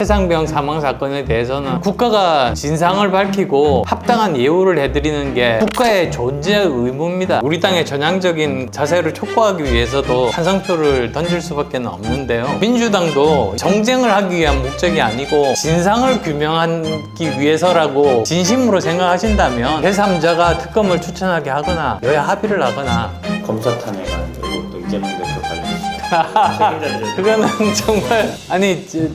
최상병 사망 사건에 대해서는 국가가 진상을 밝히고 합당한 예우를 해드리는 게 국가의 존재 의무입니다. 우리 당의 전향적인 자세를 촉구하기 위해서도 찬성표를 던질 수밖에 없는데요. 민주당도 정쟁을 하기 위한 목적이 아니고 진상을 규명하기 위해서라고 진심으로 생각하신다면 제3자가 특검을 추천하게 하거나 여야 합의를 하거나 검사 탄핵안 그리고 또 이재명 대표 관련해서 그거는 정말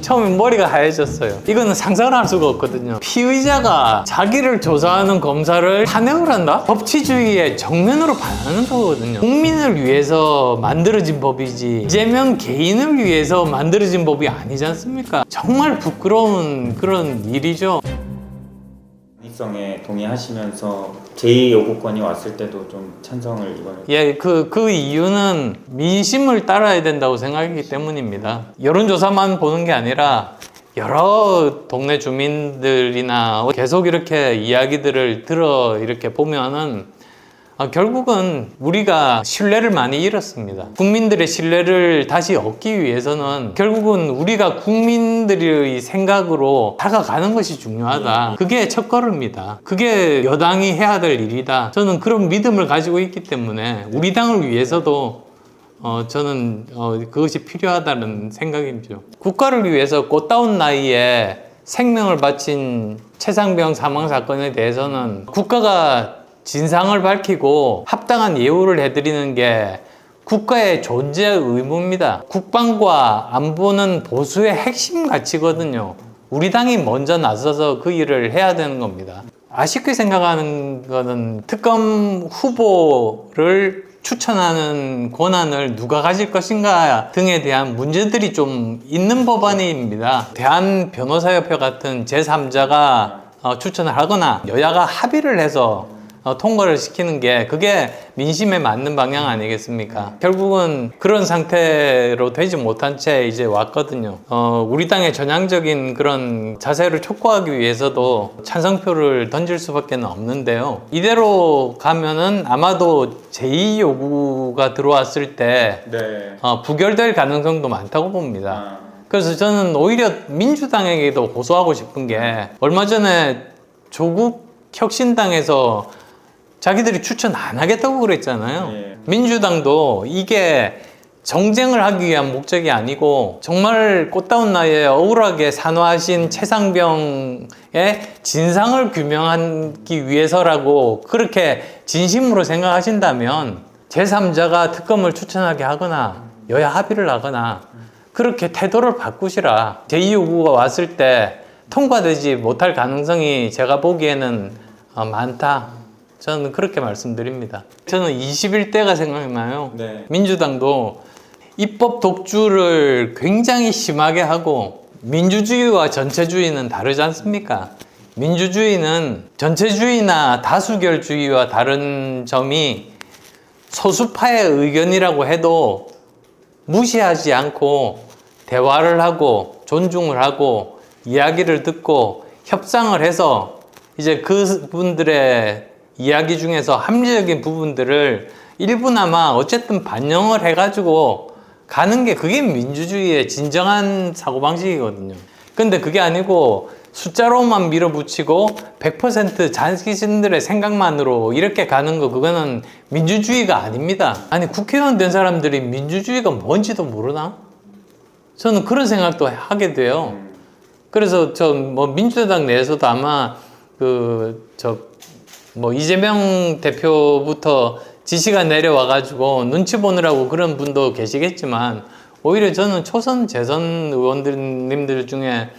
처음에 머리가 하얘졌어요. 이거는 상상을 할 수가 없거든요. 피의자가 자기를 조사하는 검사를 탄핵을 한다? 법치주의의 정면으로 반하는 거거든요. 국민을 위해서 만들어진 법이지 이재명 개인을 위해서 만들어진 법이 아니지 않습니까? 정말 부끄러운 그런 일이죠. 합의성에 동의하시면서 제2요구권이 왔을 때도 좀 찬성을 이번에 예, 그 이유는 민심을 따라야 된다고 생각하기 때문입니다. 여론조사만 보는 게 아니라 여러 동네 주민들이나 계속 이렇게 이야기들을 들어 이렇게 보면은 결국은 우리가 신뢰를 많이 잃었습니다. 국민들의 신뢰를 다시 얻기 위해서는 결국은 우리가 국민들의 생각으로 다가가는 것이 중요하다. 그게 첫걸음이다. 그게 여당이 해야 될 일이다. 저는 그런 믿음을 가지고 있기 때문에 우리 당을 위해서도 저는 그것이 필요하다는 생각이죠. 국가를 위해서 꽃다운 나이에 생명을 바친 최상병 사망 사건에 대해서는 국가가 진상을 밝히고 합당한 예우를 해드리는 게 국가의 존재 의무입니다. 국방과 안보는 보수의 핵심 가치거든요. 우리 당이 먼저 나서서 그 일을 해야 되는 겁니다. 아쉽게 생각하는 거는 특검 후보를 추천하는 권한을 누가 가질 것인가 등에 대한 문제들이 좀 있는 법안입니다. 대한변호사협회 같은 제3자가 추천을 하거나 여야가 합의를 해서 통과를 시키는 게 그게 민심에 맞는 방향 아니겠습니까? 결국은 그런 상태로 되지 못한 채 이제 왔거든요. 우리 당의 전향적인 그런 자세를 촉구하기 위해서도 찬성표를 던질 수밖에 없는데요. 이대로 가면은 아마도 제2요구가 들어왔을 때 부결될 가능성도 많다고 봅니다. 그래서 저는 오히려 민주당에게도 고소하고 싶은 게 얼마 전에 조국 혁신당에서 자기들이 추천 안 하겠다고 그랬잖아요. 민주당도 이게 정쟁을 하기 위한 목적이 아니고 정말 꽃다운 나이에 억울하게 산화하신 최상병의 진상을 규명하기 위해서라고 그렇게 진심으로 생각하신다면 제3자가 특검을 추천하게 하거나 여야 합의를 하거나 그렇게 태도를 바꾸시라. 제2요구가 왔을 때 통과되지 못할 가능성이 제가 보기에는 많다. 저는 그렇게 말씀드립니다. 저는 21대가 생각나요. 민주당도 입법 독주를 굉장히 심하게 하고 민주주의와 전체주의는 다르지 않습니까? 민주주의는 전체주의나 다수결주의와 다른 점이 소수파의 의견이라고 해도 무시하지 않고 대화를 하고 존중을 하고 이야기를 듣고 협상을 해서 이제 그분들의 이야기 중에서 합리적인 부분들을 일부나마 어쨌든 반영을 해가지고 가는 게 그게 민주주의의 진정한 사고방식이거든요. 근데 그게 아니고 숫자로만 밀어붙이고 100% 자신들의 생각만으로 이렇게 가는 거 그거는 민주주의가 아닙니다. 아니 국회의원 된 사람들이 민주주의가 뭔지도 모르나? 저는 그런 생각도 하게 돼요. 그래서 민주당 내에서도 아마 이재명 대표부터 지시가 내려와가지고 눈치 보느라고 그런 분도 계시겠지만 오히려 저는 초선 재선 의원님들 중에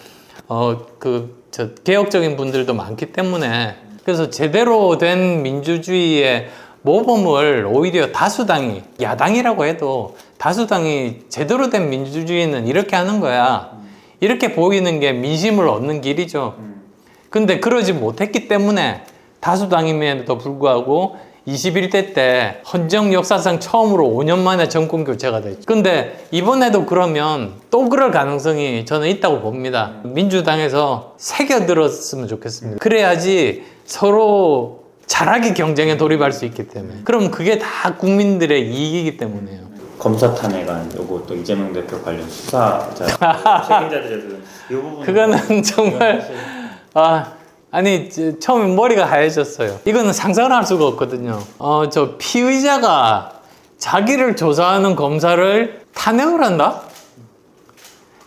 개혁적인 분들도 많기 때문에 그래서 제대로 된 민주주의의 모범을 오히려 다수당이 야당이라고 해도 다수당이 제대로 된 민주주의는 이렇게 하는 거야. 이렇게 보이는 게 민심을 얻는 길이죠. 근데 그러지 못했기 때문에 다수당임에도 불구하고 21대 때 헌정 역사상 처음으로 5년 만에 정권 교체가 됐죠. 근데 이번에도 그러면 또 그럴 가능성이 저는 있다고 봅니다. 민주당에서 새겨들었으면 좋겠습니다. 그래야지 서로 잘하기 경쟁에 돌입할 수 있기 때문에. 그럼 그게 다 국민들의 이익이기 때문에요. 검사 탄핵안 요거 또 이재명 대표 관련 수사자 책임자들에서 이 부분 그거는 정말 아니 처음에 머리가 하얘졌어요. 이거는 상상을 할 수가 없거든요. 저 피의자가 자기를 조사하는 검사를 탄핵을 한다?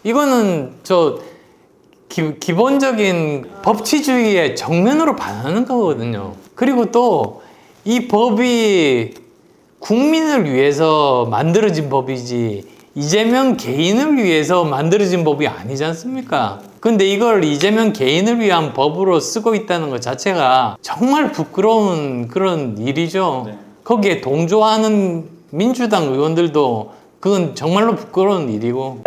이거는 저 기본적인 법치주의의 정면으로 반하는 거거든요. 그리고 또 이 법이 국민을 위해서 만들어진 법이지 이재명 개인을 위해서 만들어진 법이 아니지 않습니까? 근데 이걸 이재명 개인을 위한 법으로 쓰고 있다는 것 자체가 정말 부끄러운 그런 일이죠. 네. 거기에 동조하는 민주당 의원들도 그건 정말로 부끄러운 일이고